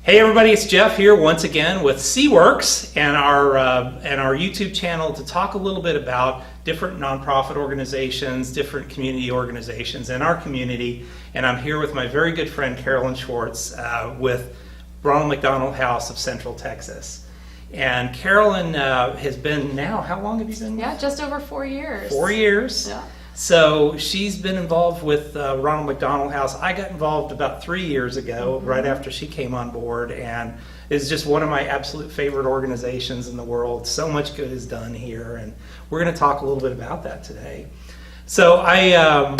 Hey everybody, it's Jeff here once again with C-Werx and our YouTube channel to talk a little bit about different nonprofit organizations, different community organizations in our community. And I'm here with my very good friend Carolyn Schwarz with Ronald McDonald House of Central Texas. And Carolyn has been now, how long have you been? Yeah, just over 4 years. 4 years. Yeah. So she's been involved with Ronald McDonald House. I got involved about 3 years ago, right after she came on board, and it's just one of my absolute favorite organizations in the world. So much good is done here, and we're going to talk a little bit about that today. So I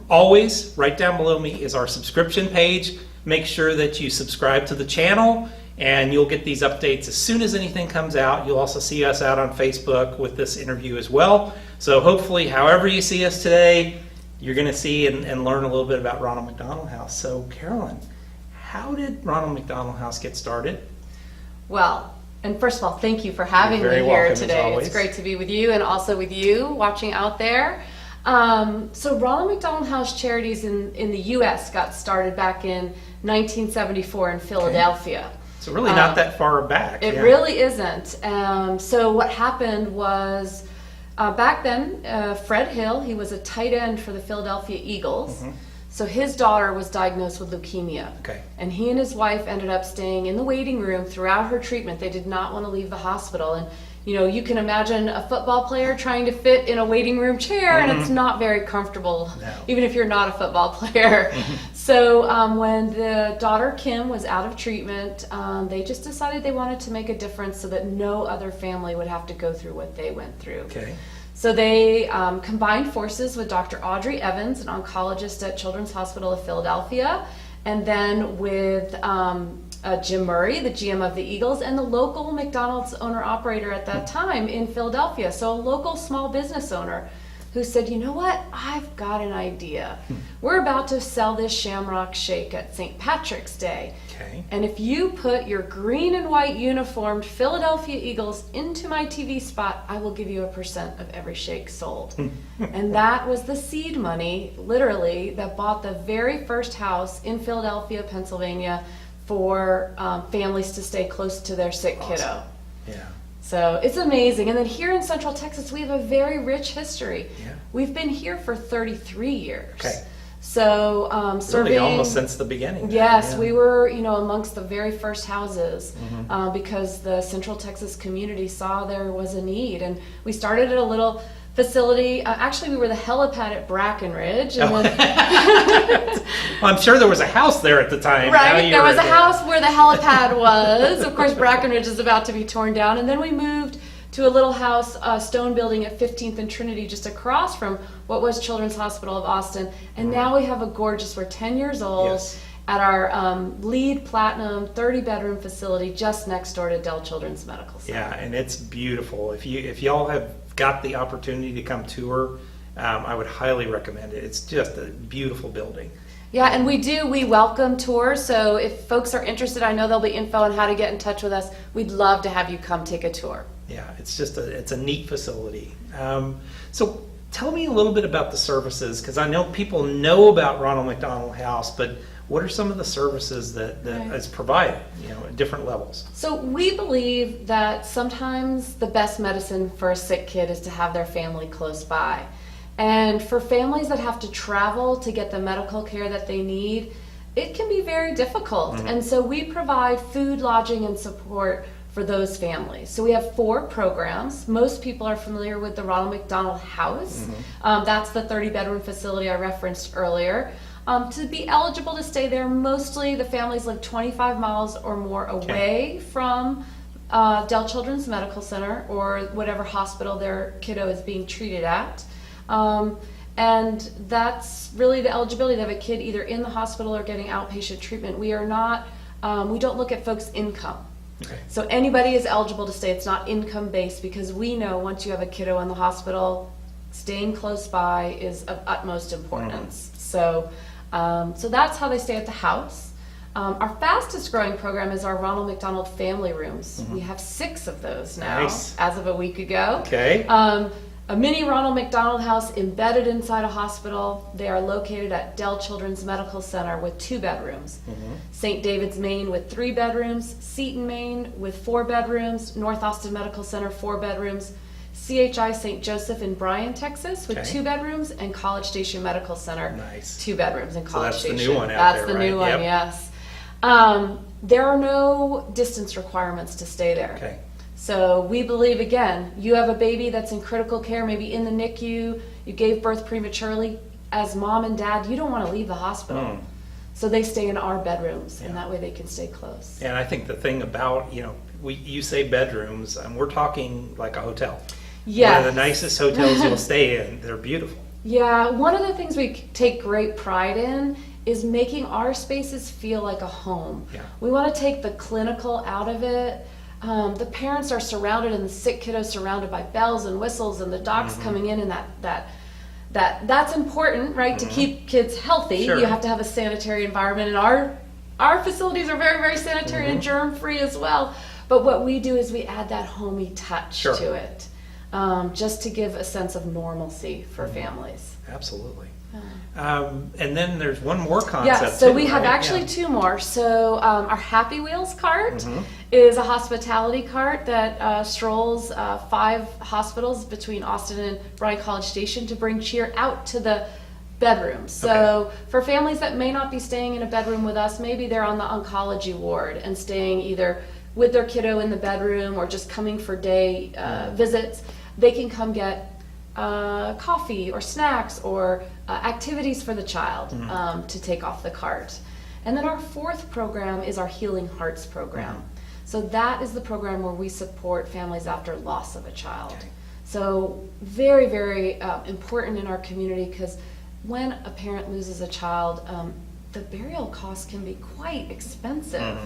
always, right down below me is our subscription page. Make sure that you subscribe to the channel, and you'll get these updates as soon as anything comes out. You'll also see us out on Facebook with this interview as well. So hopefully, however you see us today, you're going to see and learn a little bit about Ronald McDonald House. So Carolyn, how did Ronald McDonald House get started? Well, and first of all, thank you for having me here today. It's great to be with you and also with you watching out there. So Ronald McDonald House Charities in the U.S. got started back in 1974 in Philadelphia. Okay. So really not that far back. It really isn't. So what happened was back then, Fred Hill, he was a tight end for the Philadelphia Eagles. So his daughter was diagnosed with leukemia. Okay. And he and his wife ended up staying in the waiting room throughout her treatment. They did not want to leave the hospital. And you know, you can imagine a football player trying to fit in a waiting room chair, and it's not very comfortable, even if you're not a football player. So when the daughter Kim was out of treatment, they just decided they wanted to make a difference so that no other family would have to go through what they went through. Okay. So they combined forces with Dr. Audrey Evans, an oncologist at Children's Hospital of Philadelphia, and then with Jim Murray, the GM of the Eagles, and the local McDonald's owner-operator at that time in Philadelphia. So a local small business owner who said, you know what, I've got an idea. We're about to sell this Shamrock Shake at St. Patrick's Day. Okay. And if you put your green and white uniformed Philadelphia Eagles into my TV spot, I will give you 1% of every shake sold. And that was the seed money, literally, that bought the very first house in Philadelphia, Pennsylvania, for families to stay close to their sick kiddo. Yeah. So it's amazing. And then here in Central Texas, we have a very rich history. Yeah. We've been here for 33 years. Okay. So serving, really almost since the beginning. Yes, we were, you know, amongst the very first houses because the Central Texas community saw there was a need, and we started at a little facility. Actually, we were the helipad at Brackenridge. And well, I'm sure there was a house there at the time. Right, there was a house where the helipad was. Of course, Brackenridge is about to be torn down, and then we moved to a little house, stone building at 15th and Trinity, just across from what was Children's Hospital of Austin. And now we have a gorgeous, we're 10 years old, at our LEED Platinum 30-bedroom facility just next door to Dell Children's Medical Center. Yeah, and it's beautiful. If y'all have got the opportunity to come tour, I would highly recommend it. It's just a beautiful building. Yeah, and we welcome tours, so if folks are interested, I know there'll be info on how to get in touch with us. We'd love to have you come take a tour. Yeah, it's just it's a neat facility. So tell me a little bit about the services, because I know people know about Ronald McDonald House, but what are some of the services that is provided, you know, at different levels? So we believe that sometimes the best medicine for a sick kid is to have their family close by. And for families that have to travel to get the medical care that they need, it can be very difficult. And so we provide food, lodging, and support for those families. So we have 4 programs. Most people are familiar with the Ronald McDonald House. That's the 30-bedroom facility I referenced earlier. To be eligible to stay there, mostly the families live 25 miles or more away from Dell Children's Medical Center or whatever hospital their kiddo is being treated at. And that's really the eligibility to have a kid either in the hospital or getting outpatient treatment. We are not, we don't look at folks' income. Okay. So anybody is eligible to stay. It's not income based, because we know once you have a kiddo in the hospital, staying close by is of utmost importance. So that's how they stay at the house. Our fastest growing program is our Ronald McDonald Family Rooms. We have 6 of those now, as of a week ago. Okay. a mini Ronald McDonald House embedded inside a hospital. They are located at Dell Children's Medical Center with 2 bedrooms. St. David's, Maine with 3 bedrooms. Seton, Maine with 4 bedrooms. North Austin Medical Center, 4 bedrooms. CHI St. Joseph in Bryan, Texas with 2 bedrooms. And College Station Medical Center, Nice. 2 bedrooms in College that's Station. the new one out That's there, the new right? one, Yep. yes. There are no distance requirements to stay there. Okay. So we believe, again, you have a baby that's in critical care, maybe in the NICU, you gave birth prematurely. As mom and dad, you don't want to leave the hospital. So they stay in our bedrooms, and that way they can stay close. And I think the thing about, you say bedrooms, and we're talking like a hotel. Yes. One of the nicest hotels you'll stay in. They're beautiful. Yeah, one of the things we take great pride in is making our spaces feel like a home. Yeah. We want to take the clinical out of it. The parents are surrounded, and the sick kiddos surrounded by bells and whistles, and the docs coming in, and that's important, right? To keep kids healthy, Sure. you have to have a sanitary environment, and our facilities are very, very sanitary and germ-free as well. But what we do is we add that homey touch Sure. to it, just to give a sense of normalcy for families. Absolutely. And then there's one more concept. Yeah, so too, we have right? actually Yeah. 2 more. So our Happy Wheels cart is a hospitality cart that strolls 5 hospitals between Austin and Bryan College Station to bring cheer out to the bedrooms. So for families that may not be staying in a bedroom with us, maybe they're on the oncology ward and staying either with their kiddo in the bedroom or just coming for day visits, they can come get coffee or snacks or activities for the child to take off the cart. And then our 4th program is our Healing Hearts program. So that is the program where we support families after loss of a child. Okay. So very, very important in our community, because when a parent loses a child, the burial costs can be quite expensive.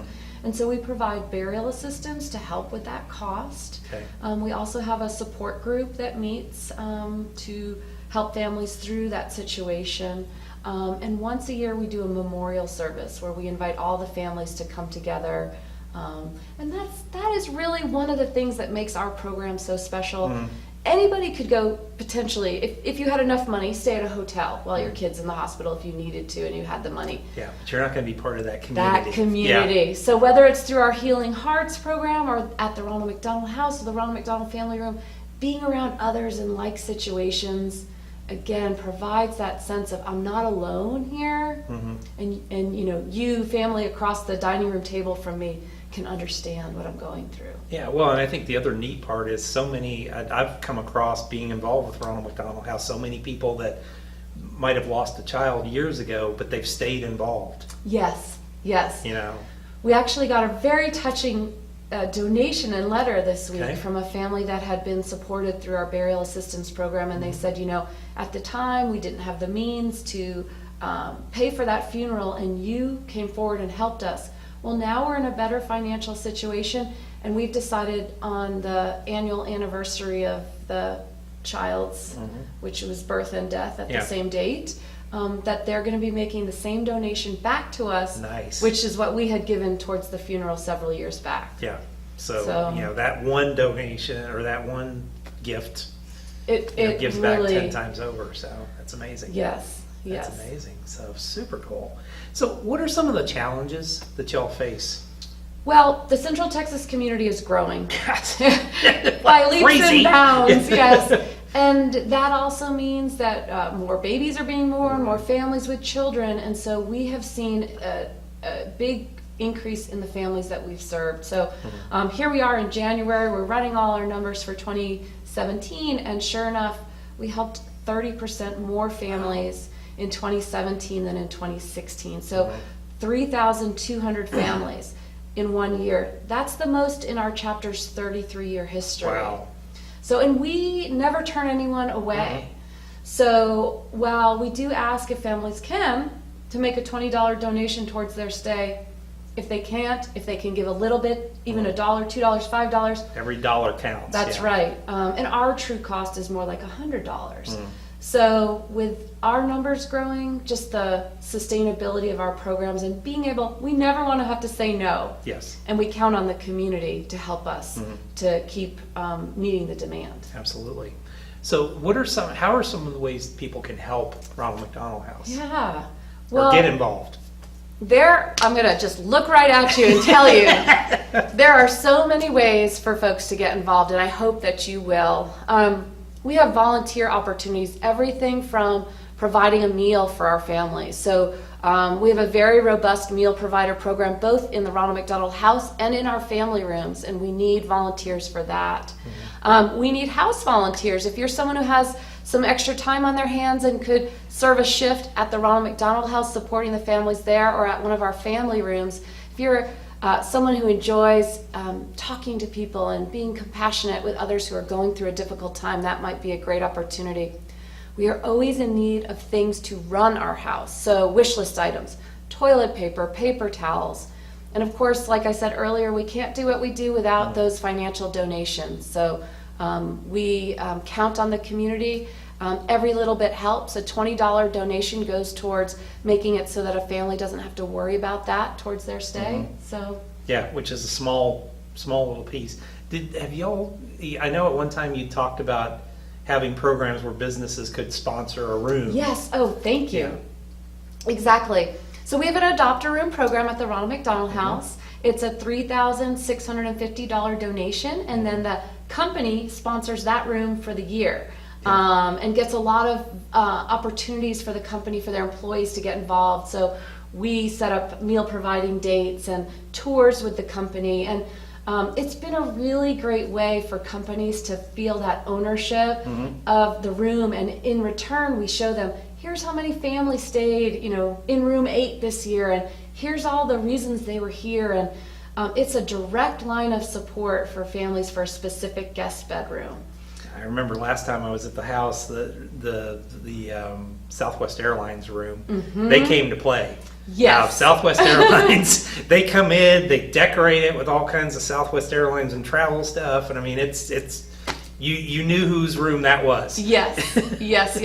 And so we provide burial assistance to help with that cost. Okay. We also have a support group that meets to help families through that situation. And once a year we do a memorial service where we invite all the families to come together. And that is really one of the things that makes our program so special. Anybody could go potentially, if you had enough money, stay at a hotel while your kid's in the hospital if you needed to and you had the money. Yeah, but you're not going to be part of that community. That community. Yeah. So whether it's through our Healing Hearts program or at the Ronald McDonald House or the Ronald McDonald Family Room, being around others in like situations, again, provides that sense of I'm not alone here. And you, family across the dining room table from me, can understand what I'm going through. Yeah, well, and I think the other neat part is so many, I've come across being involved with Ronald McDonald House, so many people that might have lost a child years ago, but they've stayed involved. Yes. We actually got a very touching donation and letter this week from a family that had been supported through our burial assistance program, and they said, at the time we didn't have the means to pay for that funeral, and you came forward and helped us. Well, now we're in a better financial situation, and we've decided on the annual anniversary of the child's, which was birth and death at the same date, that they're going to be making the same donation back to us, which is what we had given towards the funeral several years back. Yeah. So that one donation or that one gift it gives really, back 10 times over. So that's amazing. Yes. That's amazing. So super cool. So what are some of the challenges that y'all face? Well, the Central Texas community is growing by leaps Crazy. and bounds, yes. And that also means that more babies are being born, more families with children, and so we have seen a big increase in the families that we've served. So here we are in January, we're running all our numbers for 2017, and sure enough, we helped 30% more families in 2017 than in 2016. So 3,200 families in 1 year. That's the most in our chapter's 33-year history. Wow. So, and we never turn anyone away. So while we do ask if families can to make a $20 donation towards their stay, if they can't, if they can give a little bit, even $1, $2, $5. Every dollar counts. That's right. And our true cost is more like $100. So with our numbers growing, just the sustainability of our programs and being able, we never want to have to say no. Yes. And we count on the community to help us to keep meeting the demand. Absolutely. So how are some of the ways people can help Ronald McDonald House? Yeah. Or get involved? I'm going to just look right at you and tell you, there are so many ways for folks to get involved, and I hope that you will. We have volunteer opportunities, everything from providing a meal for our families. So we have a very robust meal provider program, both in the Ronald McDonald House and in our family rooms, and we need volunteers for that. We need house volunteers. If you're someone who has some extra time on their hands and could serve a shift at the Ronald McDonald House supporting the families there, or at one of our family rooms, if you're someone who enjoys talking to people and being compassionate with others who are going through a difficult time, that might be a great opportunity. We are always in need of things to run our house. So wish list items, toilet paper, paper towels. And of course, like I said earlier, we can't do what we do without those financial donations. So we count on the community. Every little bit helps. A $20 donation goes towards making it so that a family doesn't have to worry about that towards their stay. So yeah, which is a small little piece. Have y'all? I know at one time you talked about having programs where businesses could sponsor a room. Yes. Oh, thank you. Yeah. Exactly. So we have an adopt a room program at the Ronald McDonald House. It's a $3,650 donation, and then the company sponsors that room for the year. And gets a lot of opportunities for the company, for their employees to get involved. So we set up meal providing dates and tours with the company, and it's been a really great way for companies to feel that ownership of the room, and in return we show them, here's how many families stayed, in room 8 this year, and here's all the reasons they were here, and it's a direct line of support for families for a specific guest bedroom. I remember last time I was at the house, the Southwest Airlines room, they came to play. Yes. Southwest Airlines, they come in, they decorate it with all kinds of Southwest Airlines and travel stuff, and I mean, it's you knew whose room that was. Yes, yes.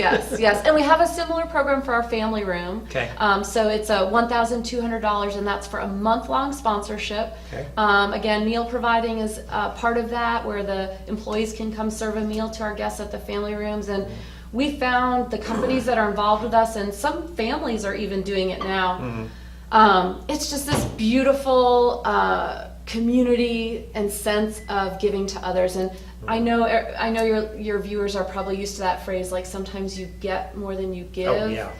And we have a similar program for our family room. Okay. So it's a $1,200, and that's for a month-long sponsorship. Okay. Again, meal providing is part of that, where the employees can come serve a meal to our guests at the family rooms. And we found the companies that are involved with us, and some families are even doing it now. It's just this beautiful community and sense of giving to others. And I know your viewers are probably used to that phrase, like sometimes you get more than you give. Oh, yeah.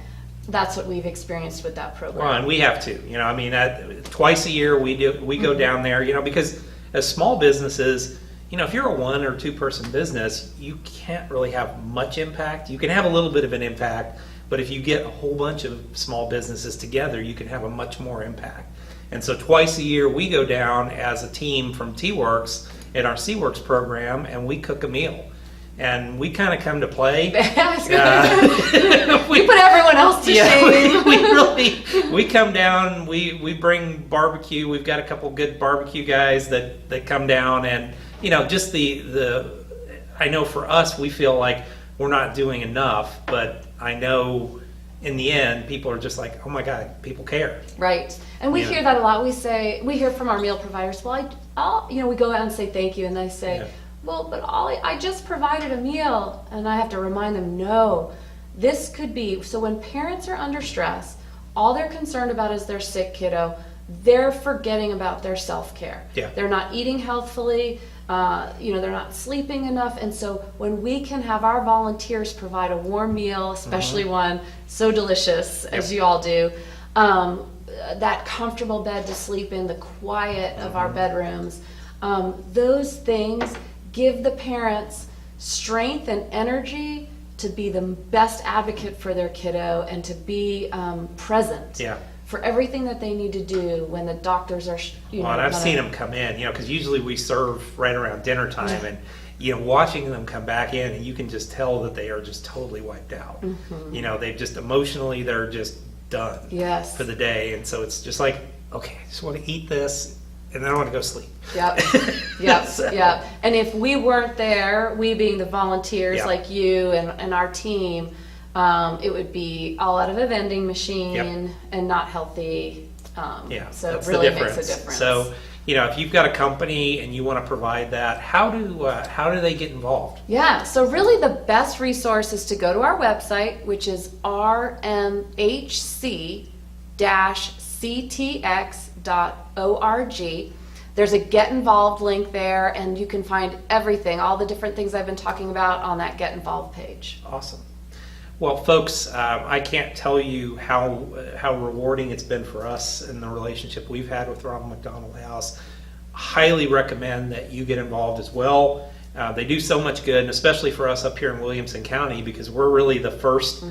That's what we've experienced with that program. Well, and we have to, twice a year we go down there, because as small businesses, if you're a 1 or 2 person business, you can't really have much impact. You can have a little bit of an impact, but if you get a whole bunch of small businesses together, you can have a much more impact. And so twice a year we go down as a team from T-Werx in our C-Werx program, and we cook a meal. And we kind of come to play. We put everyone else to shame. we come down, we bring barbecue. We've got a couple good barbecue guys that come down, and just I know for us, we feel like we're not doing enough, but I know in the end, people are just like, oh my God, people care. Right. And we hear that a lot. We hear from our meal providers, well, we go out and say thank you, and they say, well, but I just provided a meal. And I have to remind them, no, this could be, so when parents are under stress, all they're concerned about is their sick kiddo. They're forgetting about their self-care. Yeah. They're not eating healthfully. They're not sleeping enough. And so when we can have our volunteers provide a warm meal, especially one so delicious as you all do, that comfortable bed to sleep in, the quiet of our bedrooms, those things give the parents strength and energy to be the best advocate for their kiddo and to be present. Yeah. For everything that they need to do when the doctors are, and I've seen them come in, because usually we serve right around dinner time, and watching them come back in, and you can just tell that they are just totally wiped out. They've just emotionally, they're just done for the day, and so it's just like, okay, I just want to eat this, and then I want to go sleep. Yep. And if we weren't there, we being the volunteers like you and our team, it would be all out of a vending machine and not healthy. So it really makes a difference. So, if you've got a company and you want to provide that, how do they get involved? Yeah, so really the best resource is to go to our website, which is rmhc-ctx.org. There's a Get Involved link there, and you can find everything, all the different things I've been talking about on that Get Involved page. Awesome. Well, folks, I can't tell you how rewarding it's been for us in the relationship we've had with Ronald McDonald House. Highly recommend that you get involved as well. They do so much good, and especially for us up here in Williamson County, because we're really the first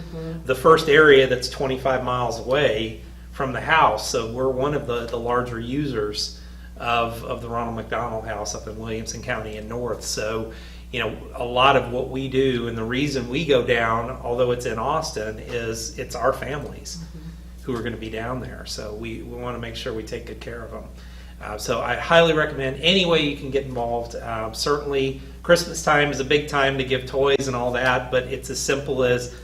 area that's 25 miles away from the house. So we're one of the larger users of the Ronald McDonald House up in Williamson County and North. So, a lot of what we do, and the reason we go down, although it's in Austin, is it's our families who are going to be down there. So we want to make sure we take good care of them. So I highly recommend any way you can get involved. Certainly Christmas time is a big time to give toys and all that, but it's as simple as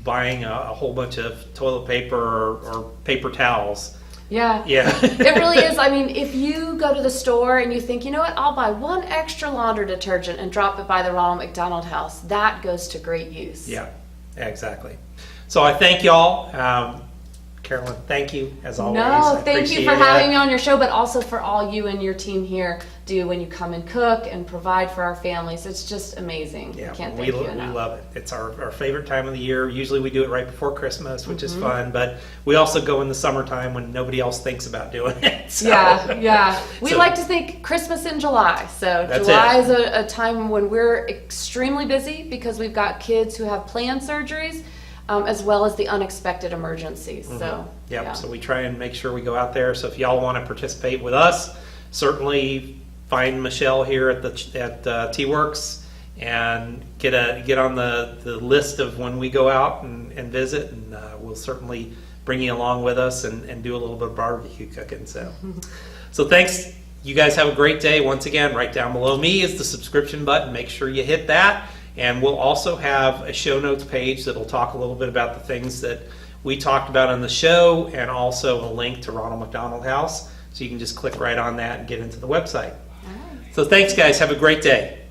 buying a whole bunch of toilet paper or paper towels. Yeah. It really is. I mean, if you go to the store and you think, you know what, I'll buy one extra laundry detergent and drop it by the Ronald McDonald House, that goes to great use. Yeah, exactly. So I thank y'all. Carolyn, thank you as always. No, thank you for having me on your show, but also for all you and your team here do when you come and cook and provide for our families. It's just amazing. Yeah, I can't thank you enough. We love it. It's our favorite time of the year. Usually we do it right before Christmas, which is fun, but we also go in the summertime when nobody else thinks about doing it. So. Yeah. We like to think Christmas in July. So July is a time when we're extremely busy because we've got kids who have planned surgeries. As well as the unexpected emergencies. So, So we try and make sure we go out there. So if y'all want to participate with us, certainly find Michelle here at T-Werx and get on the list of when we go out and visit, and we'll certainly bring you along with us and do a little bit of barbecue cooking. So thanks. You guys have a great day. Once again, right down below me is the subscription button. Make sure you hit that. And we'll also have a show notes page that will talk a little bit about the things that we talked about on the show, and also a link to Ronald McDonald House. So you can just click right on that and get into the website. So thanks, guys. Have a great day.